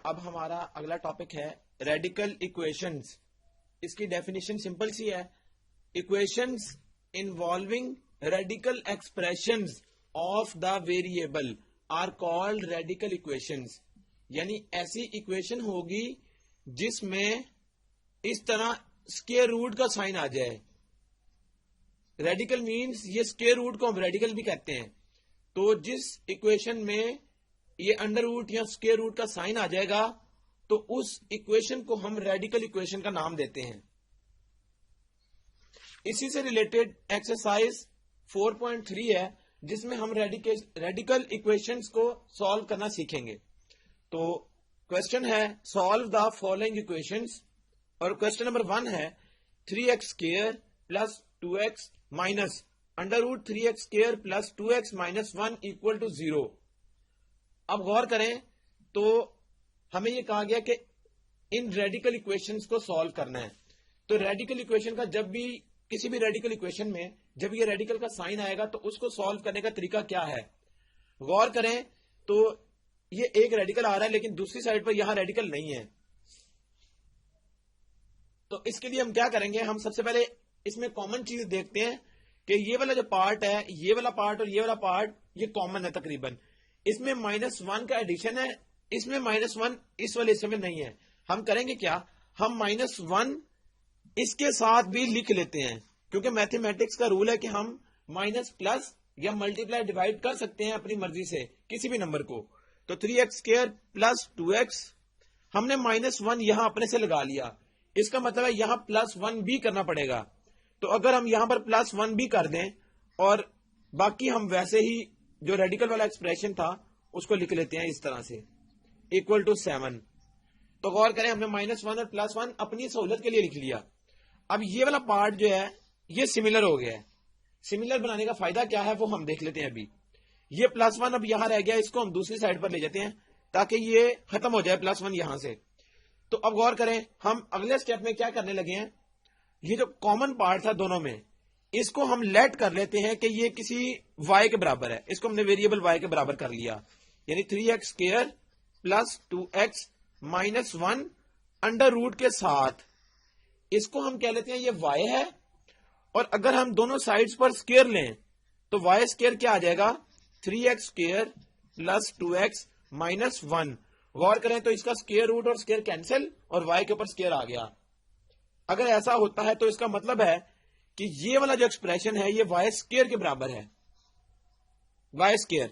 اب ہمارا اگلا ٹاپک ہے ریڈیکل ایکویشنز. اس کی ڈیفینیشن سمپل سی ہے. Equations involving radical expressions of the variable are called radical equations. یعنی ایسی ایکویشن ہوگی جس میں اس طرح اسکیئر روٹ کا سائن آ جائے. ریڈیکل مینس یہ اسکیئر روٹ کو ہم ریڈیکل بھی کہتے ہیں. تو جس ایکویشن میں یہ انڈر روٹ یا اسکیئر روٹ کا سائن آ جائے گا تو اس ایکویشن کو ہم ریڈیکل ایکویشن کا نام دیتے ہیں. اسی سے ریلیٹڈ ایکسرسائز 4.3 ہے جس میں ہم ریڈیکل ایکویشنز کو سالو کرنا سیکھیں گے. تو کوشچن ہے سالو دا فالوئنگ ایکویشنز اور کوشچن نمبر 1 ہے 3x square plus 2x minus under root 3x square plus 2x minus 1 equal to 0. اب غور کریں تو ہمیں یہ کہا گیا کہ ان ریڈیکل ایکویشنز کو سالو کرنا ہے. تو ریڈیکل ایکویشن کا جب بھی کسی بھی ریڈیکل ایکویشن میں جب یہ ریڈیکل کا سائن آئے گا تو اس کو سالو کرنے کا طریقہ کیا ہے. غور کریں تو یہ ایک ریڈیکل آ رہا ہے لیکن دوسری سائڈ پر یہاں ریڈیکل نہیں ہے. تو اس کے لیے ہم کیا کریں گے, ہم سب سے پہلے اس میں کامن چیز دیکھتے ہیں کہ یہ والا جو پارٹ ہے, یہ والا پارٹ اور یہ والا پارٹ یہ کامن ہے تقریباً. اس میں -1 کا ایڈیشن ہے, اس میں -1 اس والے حصے میں نہیں ہے. ہم کریں گے کیا, ہم -1 اس کے ساتھ بھی لکھ لیتے ہیں کیونکہ میتھمیٹکس کا رول ہے کہ ہم مائنس پلس یا ملٹیپلائی ڈیوائڈ کر سکتے ہیں اپنی مرضی سے کسی بھی نمبر کو. تو 3x اسکوائر پلس 2x ہم نے -1 یہاں اپنے سے لگا لیا. اس کا مطلب ہے یہاں +1 بھی کرنا پڑے گا. تو اگر ہم یہاں پر +1 بھی کر دیں اور باقی ہم ویسے ہی جو ریڈیکل والا ایکسپریشن تھا اس کو لکھ لیتے ہیں اس طرح سے equal to 7. تو غور کریں ہم نے -1 اور +1 اپنی سہولت کے لیے لکھ لیا. اب یہ والا پارٹ جو ہے یہ سملر ہو گیا ہے. سملر بنانے کا فائدہ کیا ہے وہ ہم دیکھ لیتے ہیں. ابھی یہ +1 اب یہاں رہ گیا, اس کو ہم دوسری سائڈ پر لے جاتے ہیں تاکہ یہ ختم ہو جائے +1 یہاں سے. تو اب غور کریں ہم اگلے سٹیپ میں کیا کرنے لگے ہیں, یہ جو کامن پارٹ تھا دونوں میں اس کو ہم لیٹ کر لیتے ہیں کہ یہ کسی y کے برابر ہے. اس کو ہم نے ویریبل y کے برابر کر لیا. یعنی 3x square plus 2x minus 1 under root کے ساتھ اس کو ہم کہہ لیتے ہیں یہ y ہے. اور اگر ہم دونوں سائڈز پر اسکوائر لیں تو y اسکوائر کیا آ جائے گا, 3x square plus 2x minus 1. غور کریں تو اس کا اسکوائر روٹ اور اسکوائر کینسل اور y کے اوپر اسکوائر آ گیا. اگر ایسا ہوتا ہے تو اس کا مطلب ہے کہ یہ والا جو ایکسپریشن ہے یہ y اسکوائر کے برابر ہے, y اسکوائر.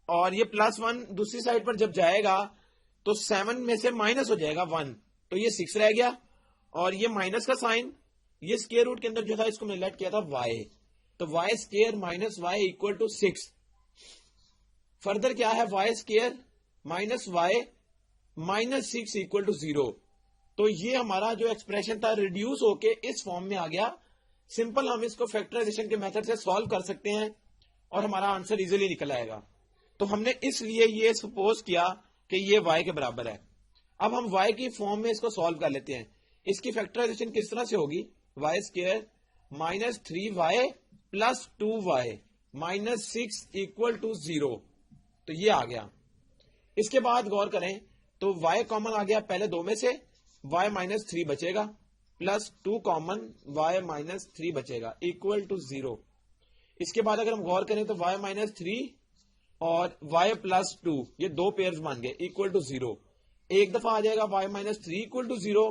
اور یہ +1 دوسری سائڈ پر جب جائے گا تو 7 میں سے مائنس ہو جائے گا 1, تو یہ 6 رہ گیا. اور یہ مائنس کا سائن یہ اسکوائر روٹ کے اندر جو تھا اس کو میں نے لیٹ کیا تھا y. تو y square minus y equal to 6. Further کیا ہے, y square minus y minus 6 equal to 0. تو یہ ہمارا جو ایکسپریشن تھا ریڈیوس ہو کے اس فارم میں آ گیا. سمپل ہم اس کو فیکٹرائزیشن کے میتھڈ سے سالو کر سکتے ہیں اور ہمارا آنسر ایزیلی نکل آئے گا. تو ہم نے اس لیے یہ سپوز کیا کہ یہ y کے برابر ہے. اب ہم y کی فارم میں اس کو سالو کر لیتے ہیں. اس کی فیکٹرائزیشن کس طرح سے ہوگی, y square minus 3y plus 2y minus 6 equal to 0. تو یہ آ گیا. اس کے بعد غور کریں تو y کامن آ گیا پہلے دو میں سے, y مائنس 3 بچے گا پلس 2 کامن y مائنس 3 بچے گا اکول ٹو 0. اس کے بعد اگر ہم غور کریں تو y مائنس 3 اور y پلس 2 یہ دو پیئرز بن گئے اکول ٹو 0. ایک دفعہ آ جائے گا y مائنس 3 اکول ٹو 0,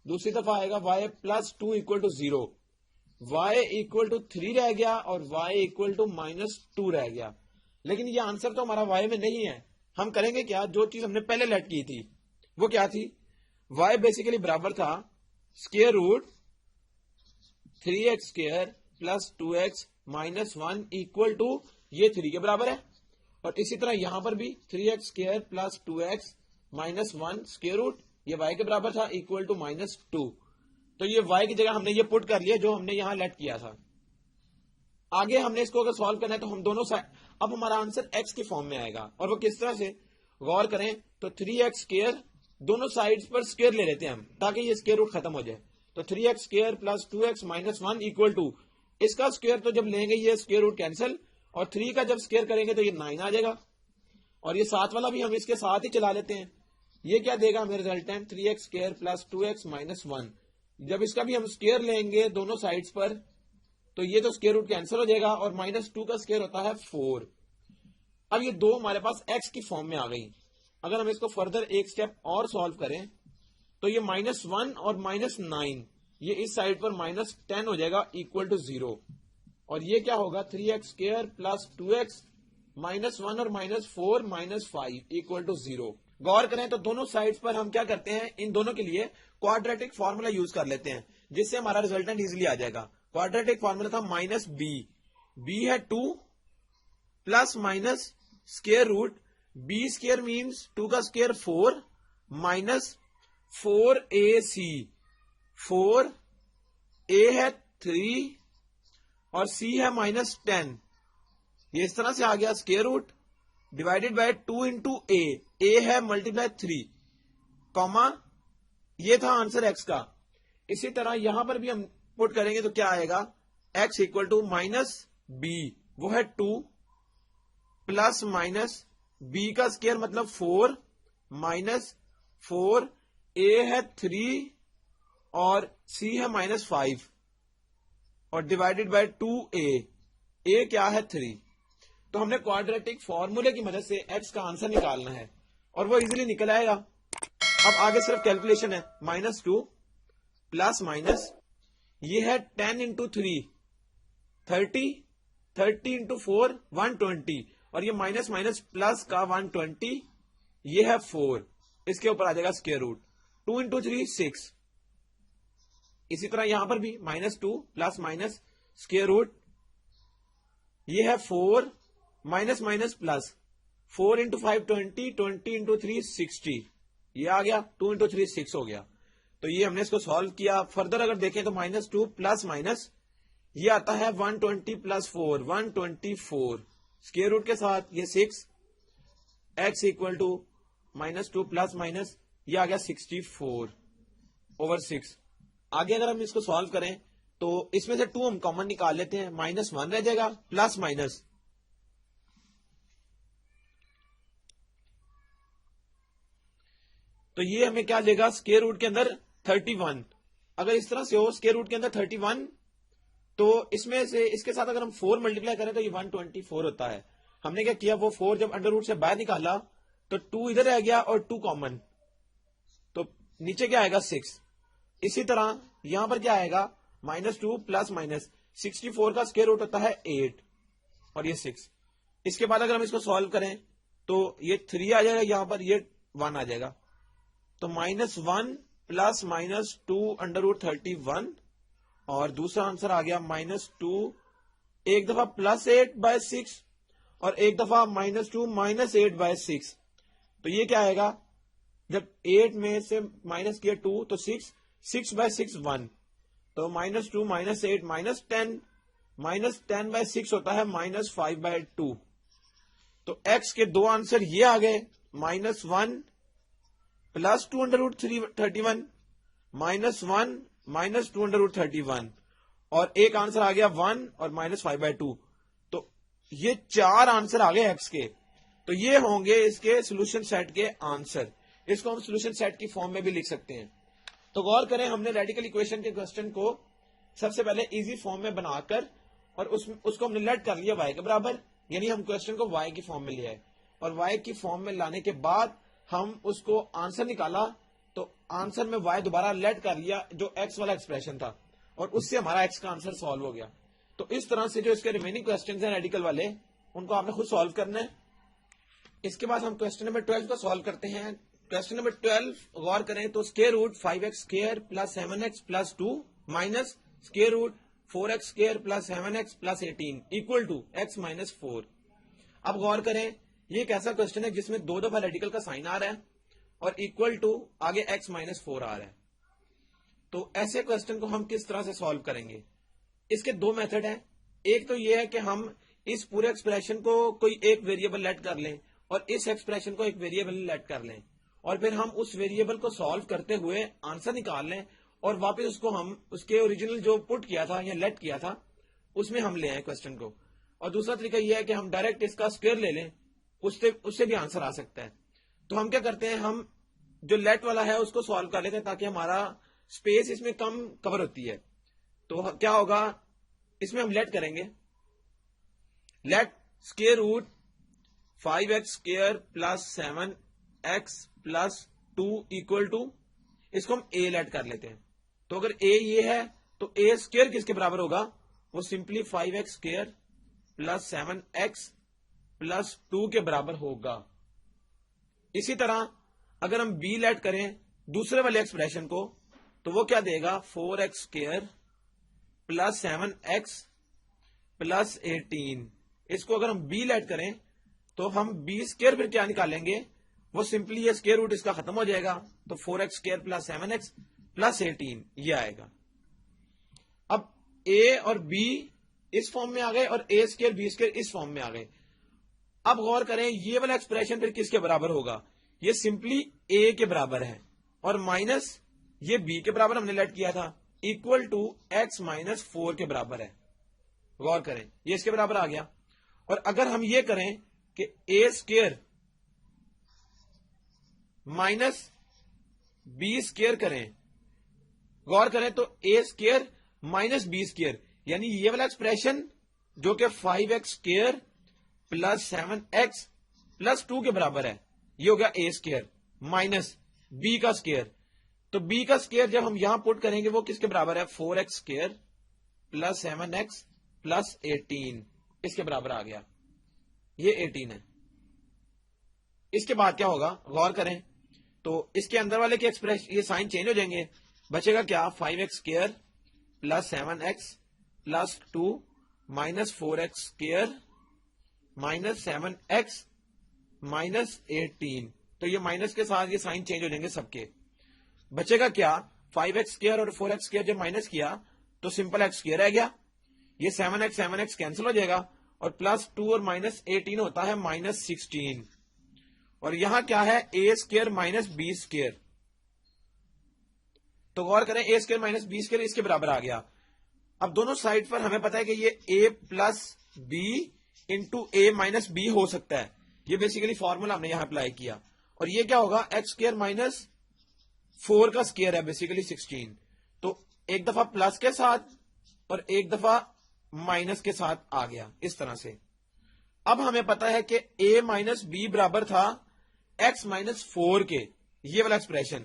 دوسری دفعہ آئے گا y plus 2 equal to 0. y equal to 3 رہ گیا اور y اکول ٹو مائنس 2 رہ گیا. لیکن یہ آنسر تو ہمارا y میں نہیں ہے. ہم کریں گے کیا, جو چیز ہم نے پہلے لیٹ کی تھی وہ کیا تھی, y بیسیکلی برابر تھا square root 3x square plus 2x minus 1 equal to یہ 3 کے برابر ہے. اور اسی طرح یہاں پر بھی 3x square plus 2x minus 1 square root یہ y کے برابر تھا اکول ٹو مائنس 2. تو یہ y کی جگہ ہم نے یہ پٹ کر لیا جو ہم نے یہاں لیٹ کیا تھا. آگے ہم نے اس کو اگر سالو کرنا ہے تو ہم دونوں سائڈ, اب ہمارا آنسر x کی فارم میں آئے گا. اور وہ کس طرح سے, غور کریں تو 3x اسکوائر دونوں سائڈز پر اسکوائر لے لیتے ہیں ہم تاکہ یہ اسکوائر روٹ ختم ہو جائے. تو 3x square plus 2x minus 1 equal to, اس کا اسکوائر تو جب لیں گے یہ اسکوائر روٹ کینسل, اور 3 کا جب اسکوائر کریں گے تو یہ 9 آ جائے گا. اور یہ 7 والا بھی ہم اس کے ساتھ ہی چلا لیتے ہیں یہ کیا دے گا ہمیں resultant 3x square plus 2x minus 1. جب اس کا بھی ہم اسکوائر لیں گے دونوں سائڈس پر تو یہ تو اسکوائر روٹ کینسل ہو جائے گا اور -2 کا اسکوائر ہوتا ہے 4. اب یہ دو ہمارے پاس x کی فارم میں آ گئی. اگر ہم اس کو فردر ایک سٹیپ اور سالو کریں تو یہ -1 اور -9 یہ اس سائڈ پر -10 ہو جائے گا اکول ٹو 0. اور یہ کیا ہوگا 3x اسکوائر پلس 2x -1 اور -4 -5 اکول ٹو 0. غور کریں تو دونوں سائڈز پر ہم کیا کرتے ہیں, ان دونوں کے لیے کوارڈریٹک فارمولا یوز کر لیتے ہیں جس سے ہمارا ریزلٹنٹ ایزیلی آ جائے گا. کوارڈریٹک فارمولا تھا -b ہے 2 plus minus square route b square means 2 کا اسکوائر 4 مائنس 4ac 4a ہے 3 اور c ہے -10. یہ اس طرح سے آ گیا square root divided by 2 into a ہے ملٹیپلائی 3 کاما یہ تھا آنسر x کا. اسی طرح یہاں پر بھی ہم پٹ کریں گے تو کیا آئے گا x اکول ٹو -b وہ ہے 2 پلس مائنس b کا اسکوائر مطلب 4 مائنس 4a ہے 3 اور c ہے -5 اور ڈیوائڈیڈ بائی 2a کیا ہے 3. تو ہم نے کوارڈریٹک فارمولے کی مدد سے x کا آنسر نکالنا ہے اور وہ ایزیلی نکل آئے گا. اب آگے صرف کیلکولیشن ہے -2 پلس مائنس یہ ہے 10 انٹو 3 30 انٹو 4 120 اور یہ مائنس مائنس پلس کا 120 یہ ہے 4. اس کے اوپر آ جائے گا اسکوائر روٹ 2 انٹو 3 6. اسی طرح یہاں پر بھی -2 پلس مائنس اسکوائر روٹ یہ ہے 4 minus minus plus 4 into 5 20 20 into 3 60 یہ آ گیا 2 انٹو 3 6 ہو گیا. تو یہ ہم نے اس کو سالو کیا. فردر اگر دیکھیں تو -2 پلس مائنس یہ آتا ہے 120 پلس 4 124 اسکوائر روٹ کے ساتھ یہ 6 x equal to -2 plus minus یہ آ گیا 64 اوور 6. آگے اگر ہم اس کو سالو کریں تو اس میں سے 2 ہم کامن نکال لیتے ہیں -1 رہ جائے گا پلس مائنس تو یہ ہمیں کیا دے گا اسکوائر روٹ کے اندر 31. اگر اس طرح سے ہو اسکوائر روٹ کے اندر 31 تو اس میں سے اس کے ساتھ اگر ہم 4 ملٹیپلائی کریں تو یہ 124 ہوتا ہے. ہم نے کیا کیا وہ 4 جب انڈر روٹ سے باہر نکالا تو 2 ادھر رہ گیا اور 2 کامن تو نیچے کیا آئے گا 6. اسی طرح یہاں پر کیا آئے گا -2 پلس مائنس 64 کا اسکوائر روٹ ہوتا ہے 8 اور یہ 6. اس کے بعد اگر ہم اس کو سالو کریں تو یہ 3 آ جائے گا یہاں پر یہ 1 آ جائے گا تو -1 پلس -2 انڈر روٹ 31 اور دوسرا آنسر آ گیا -2 ایک دفعہ +8/6 اور ایک دفعہ -2 -8/6. تو یہ کیا آئے گا جب 8 میں سے مائنس کیا 2 تو 6/6 1 تو -2 -8 -10 -10/6 ہوتا ہے -5/2. تو x کے دو آنسر یہ آ گئے -1 plus 2 under root 31 -1 -2 under root 31 اور ایک آنسر آ گیا 1 اور -5/2. تو یہ 4 آنسر آ گئے x کے. تو یہ ہوں گے اس کے سولوشن سیٹ کے آنسر. اس کو ہم سولوشن سیٹ کی فارم میں بھی لکھ سکتے ہیں. تو غور کریں ہم نے ریڈیکل ایکویشن کے کوسچن کو سب سے پہلے ایزی فارم میں بنا کر اور اس کو ہم نے لیٹ کر لیا y کے برابر, یعنی ہم کوسچن کو y کی فارم میں لیا ہے اور y کی فارم میں لانے کے بعد ہم اس کو آنسر نکالا تو آنسر میں y دوبارہ لیٹ کر لیا جو x والا ایکسپریشن تھا اور اس سے ہمارا x کا آنسر سالو ہو گیا. تو اس طرح سے جو اس کے ریمیننگ کوسچنز ہیں ریڈیکل والے ان کو آپ نے خود سالو کرنا ہے. اس کے بعد ہم کوسچن نمبر 12 کو سالو کرتے ہیں. کوسچن نمبر 12 غور کریں تو square root 5x square plus 7x plus 2 minus square root 4x square plus 7x plus 18 equal to x minus 4. اب غور کریں یہ ایک ایسا کوسچن ہے جس میں 2 دفعہ ریڈیکل کا سائن آ رہا ہے اور اکول ٹو آگے x مائنس 4 آ رہا ہے. تو ایسے کوسچن کو ہم کس طرح سے سالو کریں گے؟ اس کے 2 میتھڈ ہیں. ایک تو یہ ہے کہ ہم اس پورے ایکسپریشن کو کوئی ایک ویریبل لیٹ کر لیں اور اس ایکسپریشن کو ایک ویریبل لیٹ کر لیں اور پھر ہم اس ویریبل کو سالو کرتے ہوئے آنسر نکال لیں اور واپس اس کو ہم اس کے اوریجنل جو پٹ کیا تھا یا لیٹ کیا تھا اس میں ہم لے آئیں کوسچن کو. اور دوسرا طریقہ یہ ہے کہ ہم ڈائریکٹ اس کا اسکوائر لے لیں, اس سے بھی آنسر آ سکتا ہے. تو ہم کیا کرتے ہیں, ہم جو لیٹ والا ہے اس کو سالو کر لیتے ہیں تاکہ ہمارا اسپیس اس میں کم کور ہوتی ہے. تو کیا ہوگا, اس میں ہم لیٹ کریں گے, let square root 5x square plus 7x plus 2 equal to, اس کو ہم a لیٹ کر لیتے ہیں. تو اگر a یہ ہے تو a اسکیئر کس کے برابر ہوگا, وہ simply 5x square plus 7x plus 2 کے برابر ہوگا. اسی طرح اگر ہم b لیٹ کریں دوسرے والے ایکسپریشن کو تو وہ کیا دے گا, 4x square plus 7x plus 18. اس کو اگر ہم b لیٹ کریں تو ہم b اسکیئر پھر کیا نکالیں گے, وہ سمپلی یہ اسکیئر روٹ اس کا ختم ہو جائے گا, تو 4x square plus 7x plus 18 یہ آئے گا. اب a اور b اس فارم میں آ گئے اور a اسکیئر b اسکیئر اس فارم میں آ گئے. اب غور کریں یہ والا ایکسپریشن پھر کس کے برابر ہوگا, یہ سمپلی a کے برابر ہے اور مائنس یہ b کے برابر ہم نے لیٹ کیا تھا, اکول ٹو x مائنس 4 کے برابر ہے. غور کریں یہ اس کے برابر آ گیا. اور اگر ہم یہ کریں کہ a square minus b square کریں, غور کریں تو a square minus b square, یعنی یہ والا ایکسپریشن جو کہ 5x square plus 7x plus 2 کے برابر ہے, یہ ہو گیا a اسکیئر مائنس b کا اسکیئر. تو b کا اسکیئر جب ہم یہاں پٹ کریں گے وہ کس کے برابر ہے, 4x square plus 7x plus 18, اس کے برابر آ گیا, یہ 18 ہے. اس کے بعد کیا ہوگا, غور کریں تو اس کے اندر والے کے ایکسپریشن یہ سائن چینج ہو جائیں گے, بچے گا کیا, 5x square plus 7x plus 2 minus 4x square minus 7x minus 18. تو یہ مائنس کے ساتھ یہ سائن چینج ہو جائیں گے سب کے. بچے گا کیا, 5x اسکیئر اور 4x اسکیئر جب مائنس کیا تو سمپل x اسکیئر رہ گیا, یہ 7x کینسل ہو جائے گا اور پلس 2 اور مائنس 18 ہوتا ہے مائنس 16. اور یہاں کیا ہے, a square minus b square. تو غور کریں a square minus b square اس کے برابر آ گیا. اب دونوں سائڈ پر ہمیں پتا ہے کہ یہ a plus b into a minus b ہو سکتا ہے, یہ بیسیکلی فارمولا ہم نے یہاں اپلائی کیا. اور یہ کیا ہوگا, x اسکیئر مائنس 4 کا اسکیئر ہے بیسیکلی 16. تو ایک دفعہ پلس کے ساتھ اور ایک دفعہ مائنس کے ساتھ آ گیا اس طرح سے. اب ہمیں پتا ہے کہ a مائنس b برابر تھا x مائنس 4 کے, یہ والا ایکسپریشن.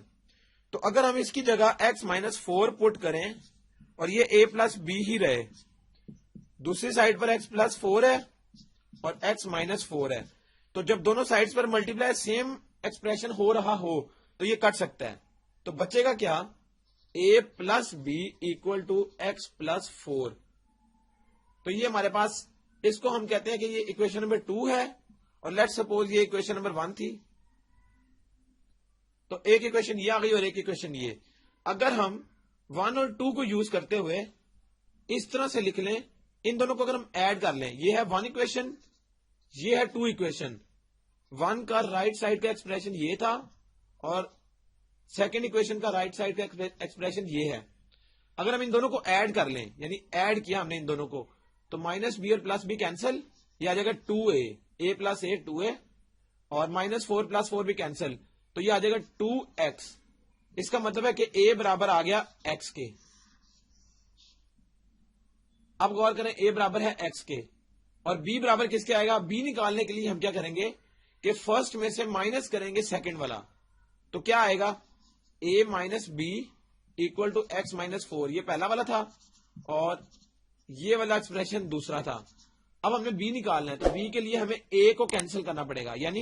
تو اگر ہم اس کی جگہ x مائنس 4 پٹ کریں اور یہ a پلس b ہی رہے, دوسری سائڈ پر x پلس 4 ہے اور x مائنس 4 ہے, تو جب دونوں سائڈز پر ملٹیپلائی سیم ایکسپریشن ہو رہا ہو تو یہ کٹ سکتا ہے. تو بچے گا کیا, a plus b equal to x plus 4. تو یہ ہمارے پاس, اس کو ہم کہتے ہیں کہ یہ اکویشن نمبر 2 ہے اور لیٹ سپوز یہ اکویشن نمبر 1 تھی. تو ایک اکویشن یہ آ گئی اور ایک اکویشن یہ. اگر ہم 1 اور 2 کو یوز کرتے ہوئے اس طرح سے لکھ لیں, ان دونوں کو اگر ہم ایڈ کر لیں, یہ ہے 1 اکویشن, یہ ہے 2 اکویشن. 1 کا رائٹ سائڈ کا ایکسپریشن یہ تھا اور سیکنڈ اکویشن کا رائٹ سائڈ کا ایکسپریشن یہ ہے. اگر ہم ان دونوں کو ایڈ کر لیں, یعنی ایڈ کیا ہم نے ان دونوں کو, تو مائنس بی اور پلس بی کینسل, یہ آ جائے گا 2a, a plus a 2a, اور مائنس 4 پلس 4 بھی کینسل, تو یہ آ جائے گا 2x. اس کا مطلب ہے کہ a برابر آ گیا x کے. اب غور کریں, a برابر ہے x کے اور b برابر کس کے آئے گا. b نکالنے کے لیے ہم کیا کریں گے کہ فرسٹ میں سے مائنس کریں گے سیکنڈ والا, تو کیا آئے گا, a minus b equal to x minus 4, یہ پہلا والا تھا اور یہ والا ایکسپریشن دوسرا تھا. اب ہم نے b نکالنا ہے, تو b کے لیے ہمیں a کو کینسل کرنا پڑے گا, یعنی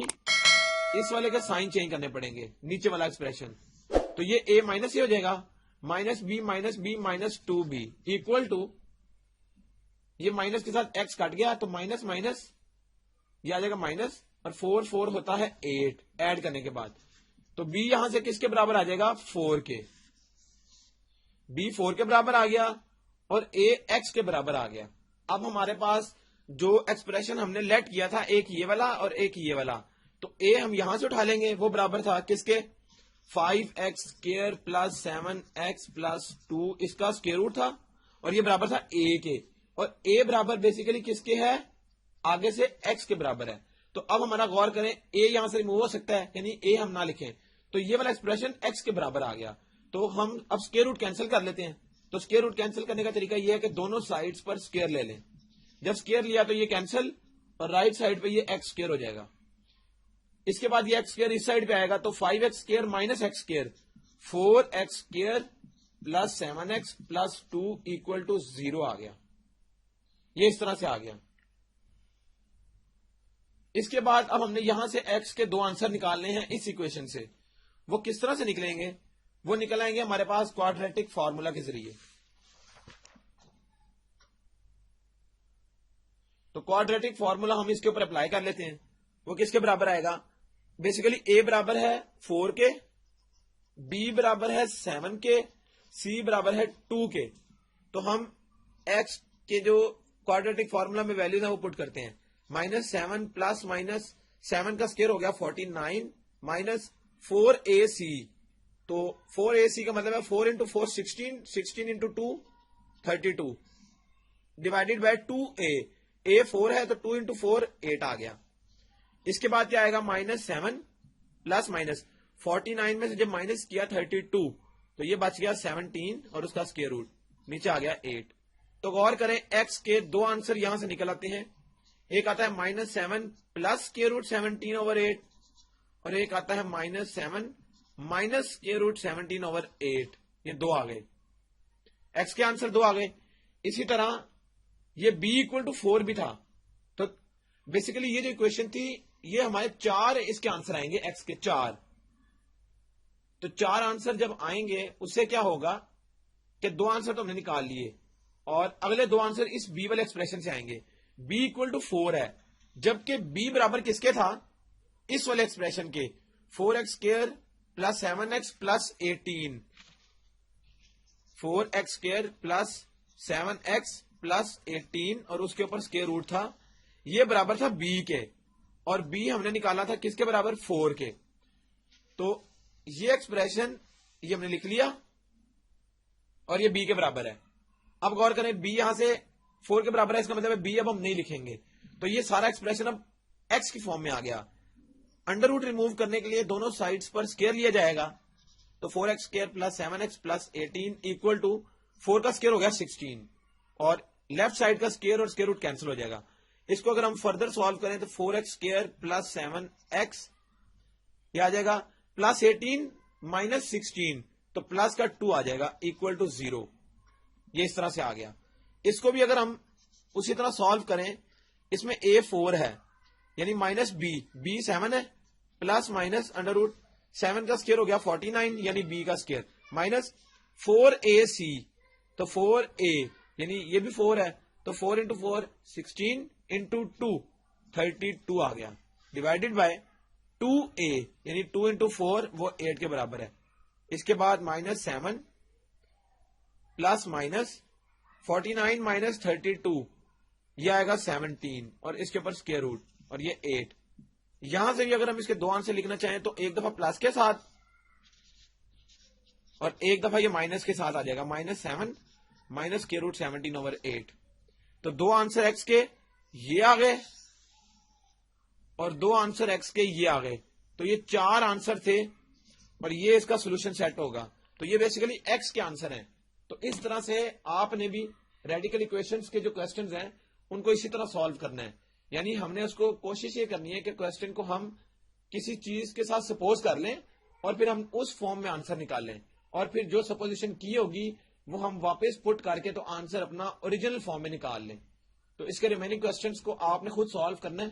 اس والے کے سائن چینج کرنے پڑیں گے نیچے والا ایکسپریشن. تو یہ a مائنس ہی ہو جائے گا, minus b minus 2b equal to, یہ مائنس کے ساتھ x کٹ گیا تو مائنس مائنس یہ آ جائے گا مائنس, اور 4 4 ہوتا ہے 8 ایڈ کرنے کے بعد. تو b یہاں سے کس کے برابر آ جائے گا, 4 کے. b 4 کے برابر آ گیا اور a x کے برابر آ گیا. اب ہمارے پاس جو ایکسپریشن ہم نے لیٹ کیا تھا, ایک یہ والا اور ایک یہ والا, تو a ہم یہاں سے اٹھا لیں گے, وہ برابر تھا کس کے, 5x square plus 7x plus 2, اس کا اسکیئر روٹ تھا, اور یہ برابر تھا a کے, اور a برابر بیسیکلی کس کے ہے, آگے سے x کے برابر ہے. تو اب ہمارا غور کریں, a یہاں سے ریموو ہو سکتا ہے, یعنی a ہم نہ لکھیں, تو یہ والا ایکسپریشن ایکس کے برابر آ گیا. تو ہم اب اسکوئر روٹ کینسل کر لیتے ہیں. تو اسکوئر روٹ کینسل کرنے کا طریقہ یہ ہے کہ دونوں سائڈز پر اسکوئر لے لیں. جب اسکوئر لیا تو یہ کینسل اور رائٹ سائڈ پہ یہ ایکس اسکوئر ہو جائے گا. اس کے بعد یہ ایکس اسکوئر اس سائڈ پہ آئے گا تو 5x square minus x square 4x square plus 7x plus 2 equal to 0 آ گیا. یہ اس طرح سے آ گیا. اس کے بعد اب ہم نے یہاں سے x کے دو آنسر نکالنے ہیں اس ایکویشن سے. وہ کس طرح سے نکلیں گے؟ وہ نکل آئیں گے ہمارے پاس کوادریٹک فارمولا کے ذریعے. تو کوادریٹک فارمولا ہم اس کے اوپر اپلائی کر لیتے ہیں. وہ کس کے برابر آئے گا؟ بیسیکلی a برابر ہے 4 کے, b برابر ہے 7 کے, c برابر ہے 2 کے. تو ہم x کے جو کوادریٹک فارمولا میں ویلیوز ہیں وہ پٹ کرتے ہیں. -7 پلس -7 کا اسکوئر ہو گیا 49 مائنس 4ac. تو 4ac کا مطلب ہے 4 into 4 16, 16 into 2 32 divided by 2a. a 4 ہے تو 2 انٹو 4 8 آ گیا. اس کے بعد کیا آئے گا -7 پلس مائنس 49 میں سے جب مائنس کیا 32 تو یہ بچ گیا 17 اور اس کا اسکوئر روٹ نیچے آ گیا 8. تو غور کریں x کے دو آنسر یہاں سے نکل آتے ہیں. ایک آتا ہے -7 پلس اسکوئر روٹ 17 اوور 8 اور ایک آتا ہے -7 مائنس اسکوئر روٹ 17 اوور 8. یہ دو آ گئے, x کے آنسر دو آ گئے. اسی طرح یہ b اکول ٹو 4 بھی تھا. تو بیسیکلی یہ جو اکویشن تھی یہ ہمارے 4 اس کے آنسر آئیں گے x کے 4. تو 4 آنسر جب آئیں گے اس سے کیا ہوگا کہ دو آنسر تو ہم نے نکال لیے اور اگلے دو آنسر اس b والے ایکسپریشن سے آئیں گے. b اکول ٹو 4 ہے جبکہ b برابر کس کے تھا؟ اس والے ایکسپریشن کے 4x square plus 7x plus 18. 4x square plus 7x plus 18 اور اس کے اوپر اسکوئر روٹ تھا. یہ برابر تھا b کے اور b ہم نے نکالا تھا کس کے برابر؟ 4 کے. تو یہ ایکسپریشن یہ ہم نے لکھ لیا اور یہ b کے برابر ہے. اب غور کریں b یہاں سے 4 کے برابر ہے, اس کا مطلب ہے b اب ہم نہیں لکھیں گے. تو یہ سارا ایکسپریشن اب x کی فارم میں آ گیا. انڈر روٹ ریموو کرنے کے لیے دونوں سائڈز پر اسکوئر لیا جائے گا. تو 4x square plus 7x plus 18 equal to 4 کا اسکوئر ہو گیا 16 اور لیفٹ سائڈ کا اسکوئر اور اسکوئر روٹ کینسل ہو جائے گا. اس کو اگر ہم فردر سالو کریں تو 4x اسکوئر پلس 7x یہ آ جائے گا پلس 18 مائنس 16 تو پلس کا 2 آ جائے گا اکول ٹو 0. یہ اس طرح سے آ گیا. اس کو بھی اگر ہم اسی طرح سالو کریں, اس میں a 4 ہے یعنی مائنس b 7 ہے پلس مائنس انڈر روٹ 7 کا اسکوئر ہو گیا 49 یعنی b کا اسکوئر مائنس 4ac. تو 4a یعنی یہ بھی 4 ہے تو 4 انٹو 4 16 انٹو 2 32 آ گیا ڈیوائڈیڈ بائی 2a یعنی 2 انٹو 4 وہ 8 کے برابر ہے. اس کے بعد -7 پلس مائنس 49 مائنس 32 یہ آئے گا 17 اور اس کے اوپر اسکوئر روٹ اور یہ 8. یہاں سے بھی اگر ہم اس کے دو آنسر لکھنا چاہیں تو ایک دفعہ پلس کے ساتھ اور ایک دفعہ یہ مائنس کے ساتھ آ جائے گا -7 مائنس اسکوئر روٹ 17 اوور 8. تو دو آنسر x کے یہ آ گئے اور دو آنسر x کے یہ آ گئے. تو یہ 4 آنسر تھے اور یہ اس کا سولوشن سیٹ ہوگا. تو یہ بیسیکلی x کے آنسر ہیں. تو اس طرح سے آپ نے بھی ریڈیکل ایکویشنز کے جو کوسچنز ہیں ان کو اسی طرح سالو کرنا ہے. یعنی ہم نے اس کو کوشش یہ کرنی ہے کہ کوسچن کو ہم کسی چیز کے ساتھ سپوز کر لیں اور پھر ہم اس فارم میں آنسر نکال لیں اور پھر جو سپوزیشن کی ہوگی وہ ہم واپس پٹ کر کے تو آنسر اپنا اوریجنل فارم میں نکال لیں. تو اس کے ریمیننگ کوسچنز کو آپ نے خود سالو کرنا ہے